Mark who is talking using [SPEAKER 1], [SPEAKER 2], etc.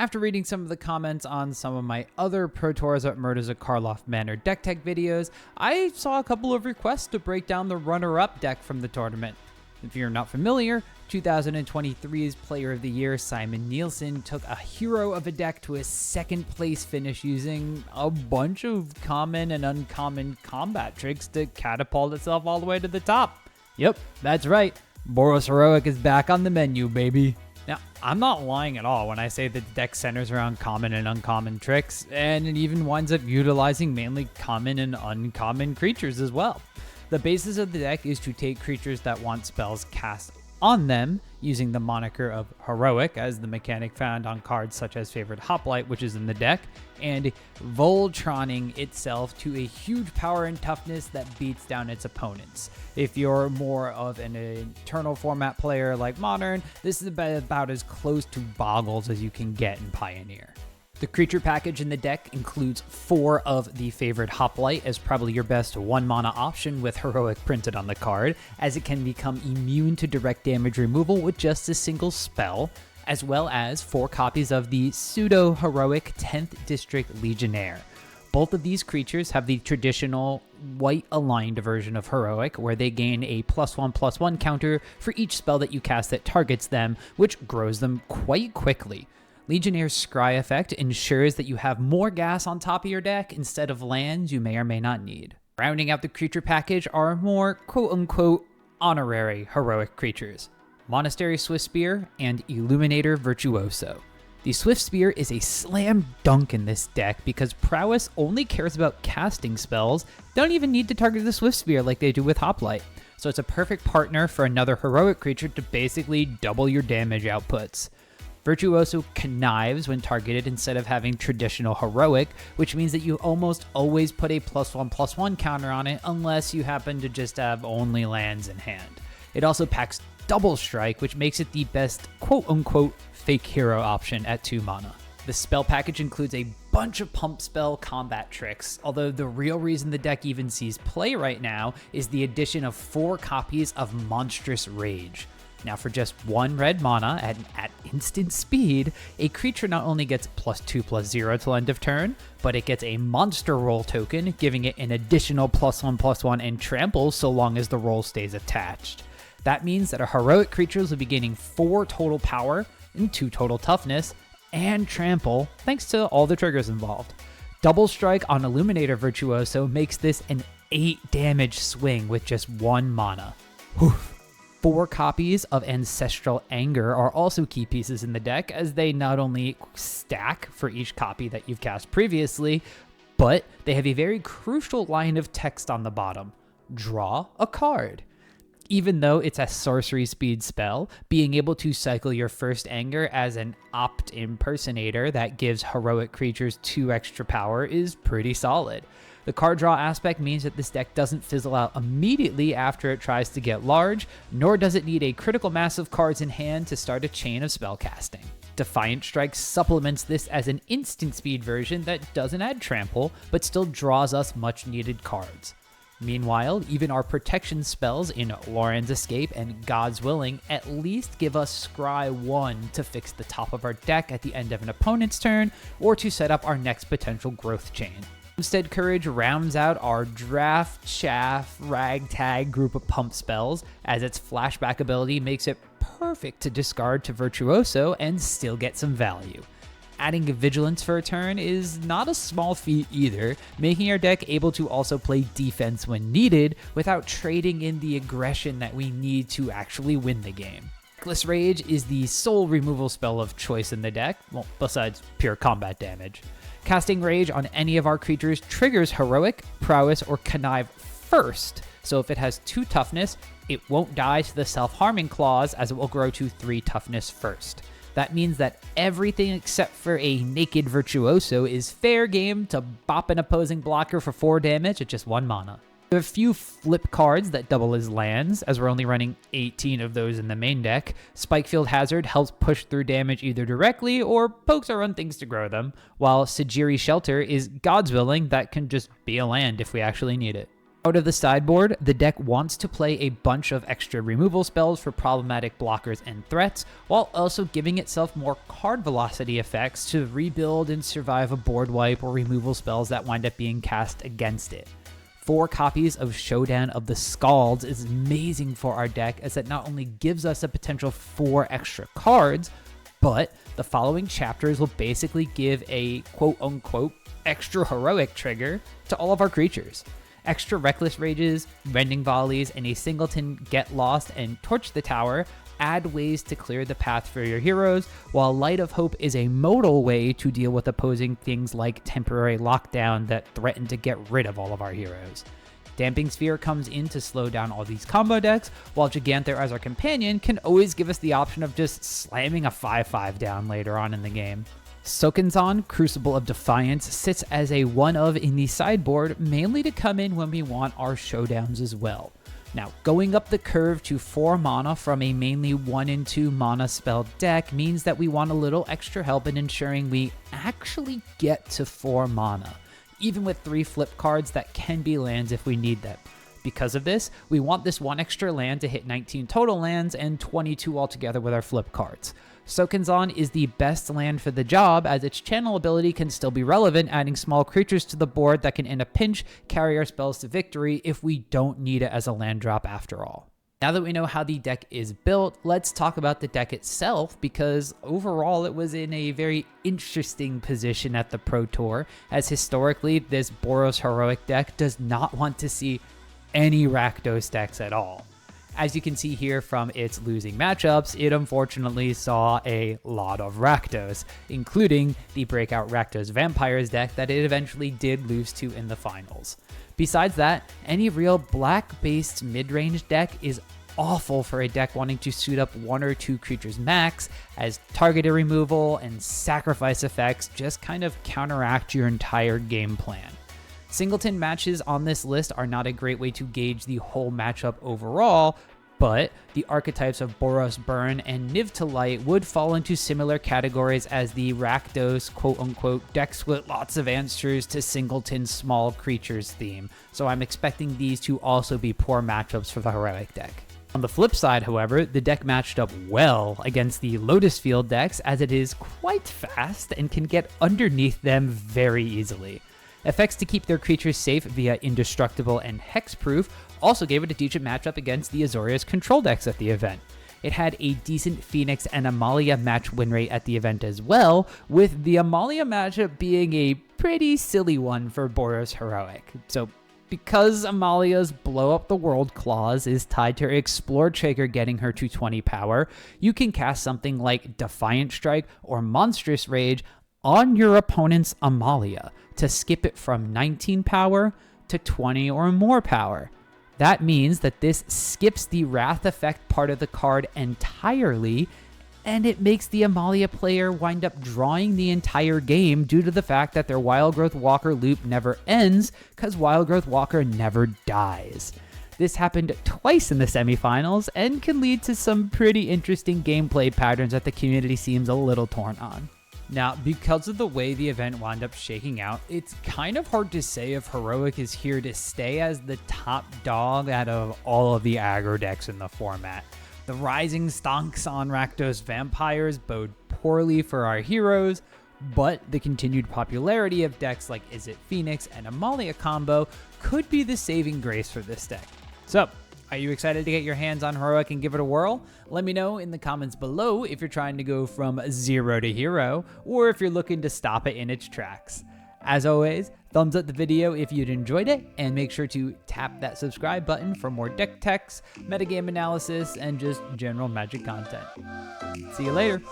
[SPEAKER 1] After reading some of the comments on some of my other Pro Tours at Murders at Karlov Manor deck tech videos, I saw a couple of requests to break down the runner-up deck from the tournament. If you're not familiar, 2023's Player of the Year Simon Nielsen took a hero of a deck to a second place finish using a bunch of common and uncommon combat tricks to catapult itself all the way to the top. Yep, that's right. Boros Heroic is back on the menu, baby. Now, I'm not lying at all when I say that the deck centers around common and uncommon tricks, and it even winds up utilizing mainly common and uncommon creatures as well. The basis of the deck is to take creatures that want spells cast on them, using the moniker of Heroic as the mechanic found on cards such as Favored Hoplite, which is in the deck, and Voltroning itself to a huge power and toughness that beats down its opponents. If you're more of an Eternal format player like Modern, this is about as close to Boggles as you can get in Pioneer. The creature package in the deck includes 4 of the Favored Hoplite as probably your best 1-mana option with Heroic printed on the card, as it can become immune to direct damage removal with just a single spell, as well as 4 copies of the pseudo-heroic 10th District Legionnaire. Both of these creatures have the traditional white-aligned version of Heroic, where they gain a +1/+1 counter for each spell that you cast that targets them, which grows them quite quickly. Legionnaire's Scry effect ensures that you have more gas on top of your deck instead of lands you may or may not need. Rounding out the creature package are more quote-unquote honorary heroic creatures, Monastery Swiftspear and Illuminator Virtuoso. The Swiftspear is a slam dunk in this deck because prowess only cares about casting spells. They don't even need to target the Swiftspear like they do with Hoplite, so it's a perfect partner for another heroic creature to basically double your damage outputs. Virtuoso connives when targeted instead of having traditional heroic, which means that you almost always put a +1/+1 counter on it unless you happen to just have only lands in hand. It also packs Double Strike, which makes it the best quote-unquote fake hero option at 2 mana. The spell package includes a bunch of pump spell combat tricks, although the real reason the deck even sees play right now is the addition of 4 copies of Monstrous Rage. Now, for just 1 red mana at instant speed, a creature not only gets +2/+0 till end of turn, but it gets a monster roll token, giving it an additional +1/+1 and trample so long as the roll stays attached. That means that our heroic creatures will be gaining 4 total power and 2 total toughness, and trample, thanks to all the triggers involved. Double Strike on Illuminator Virtuoso makes this an 8 damage swing with just 1 mana. Whew. 4 copies of Ancestral Anger are also key pieces in the deck, as they not only stack for each copy that you've cast previously, but they have a very crucial line of text on the bottom: draw a card. Even though it's a sorcery speed spell, being able to cycle your first Anger as an Opt Impersonator that gives heroic creatures 2 extra power is pretty solid. The card draw aspect means that this deck doesn't fizzle out immediately after it tries to get large, nor does it need a critical mass of cards in hand to start a chain of spellcasting. Defiant Strike supplements this as an instant speed version that doesn't add trample, but still draws us much needed cards. Meanwhile, even our protection spells in Loren's Escape and God's Willing at least give us Scry 1 to fix the top of our deck at the end of an opponent's turn, or to set up our next potential growth chain. Homestead Courage rounds out our Draft, Chaff, Ragtag group of pump spells, as its flashback ability makes it perfect to discard to Virtuoso and still get some value. Adding Vigilance for a turn is not a small feat either, making our deck able to also play defense when needed without trading in the aggression that we need to actually win the game. Reckless Rage is the sole removal spell of choice in the deck, well, besides pure combat damage. Casting Rage on any of our creatures triggers Heroic, Prowess, or Connive first, so if it has 2 toughness, it won't die to the self-harming clause, as it will grow to 3 toughness first. That means that everything except for a Naked Virtuoso is fair game to bop an opposing blocker for 4 damage at just 1 mana. We have a few flip cards that double as lands, as we're only running 18 of those in the main deck. Spikefield Hazard helps push through damage either directly or pokes our own things to grow them, while Sajiri Shelter is God's Willing that can just be a land if we actually need it. Out of the sideboard, the deck wants to play a bunch of extra removal spells for problematic blockers and threats, while also giving itself more card velocity effects to rebuild and survive a board wipe or removal spells that wind up being cast against it. 4 copies of Showdown of the Scalds is amazing for our deck, as it not only gives us a potential 4 extra cards, but the following chapters will basically give a quote-unquote extra heroic trigger to all of our creatures. Extra Reckless Rages, Rending Volleys, and a singleton Get Lost and Torch the Tower add ways to clear the path for your heroes, while Light of Hope is a modal way to deal with opposing things like Temporary Lockdown that threaten to get rid of all of our heroes. Damping Sphere comes in to slow down all these combo decks, while Giganther as our companion can always give us the option of just slamming a 5/5 down later on in the game. Sokenzan, Crucible of Defiance, sits as a one of in the sideboard, mainly to come in when we want our showdowns as well. Now, going up the curve to 4 mana from a mainly 1 and 2 mana spell deck means that we want a little extra help in ensuring we actually get to 4 mana, even with 3 flip cards that can be lands if we need them. Because of this, we want this 1 extra land to hit 19 total lands and 22 altogether with our flip cards. Sokenzan is the best land for the job, as its channel ability can still be relevant, adding small creatures to the board that can in a pinch carry our spells to victory if we don't need it as a land drop after all. Now that we know how the deck is built, let's talk about the deck itself, because overall it was in a very interesting position at the Pro Tour, as historically this Boros heroic deck does not want to see any Rakdos decks at all. As you can see here from its losing matchups, it unfortunately saw a lot of Rakdos, including the breakout Rakdos Vampires deck that it eventually did lose to in the finals. Besides that, any real black-based mid-range deck is awful for a deck wanting to suit up 1 or 2 creatures max, as targeted removal and sacrifice effects just kind of counteract your entire game plan. Singleton matches on this list are not a great way to gauge the whole matchup overall, but the archetypes of Boros Burn and Niv to Light would fall into similar categories as the Rakdos quote-unquote deck split lots of answers to Singleton small creatures theme, so I'm expecting these to also be poor matchups for the heroic deck. On the flip side, however, the deck matched up well against the Lotus Field decks, as it is quite fast and can get underneath them very easily. Effects to keep their creatures safe via Indestructible and Hexproof also gave it a decent matchup against the Azorius control decks at the event. It had a decent Phoenix and Amalia match win rate at the event as well, with the Amalia matchup being a pretty silly one for Boros Heroic. So, because Amalia's Blow Up the World clause is tied to her Explore trigger getting her to 20 power, you can cast something like Defiant Strike or Monstrous Rage on your opponent's Amalia to skip it from 19 power to 20 or more power. That means that this skips the Wrath effect part of the card entirely, and it makes the Amalia player wind up drawing the entire game due to the fact that their Wildgrowth Walker loop never ends, because Wildgrowth Walker never dies. This happened twice in the semifinals and can lead to some pretty interesting gameplay patterns that the community seems a little torn on. Now, because of the way the event wound up shaking out, it's kind of hard to say if Heroic is here to stay as the top dog out of all of the aggro decks in the format. The rising stonks on Rakdos Vampires bode poorly for our heroes, but the continued popularity of decks like Is It Phoenix and Amalia combo could be the saving grace for this deck. So, are you excited to get your hands on Heroic and give it a whirl? Let me know in the comments below if you're trying to go from 0 to hero, or if you're looking to stop it in its tracks. As always, thumbs up the video if you'd enjoyed it, and make sure to tap that subscribe button for more deck techs, metagame analysis, and just general Magic content. See you later!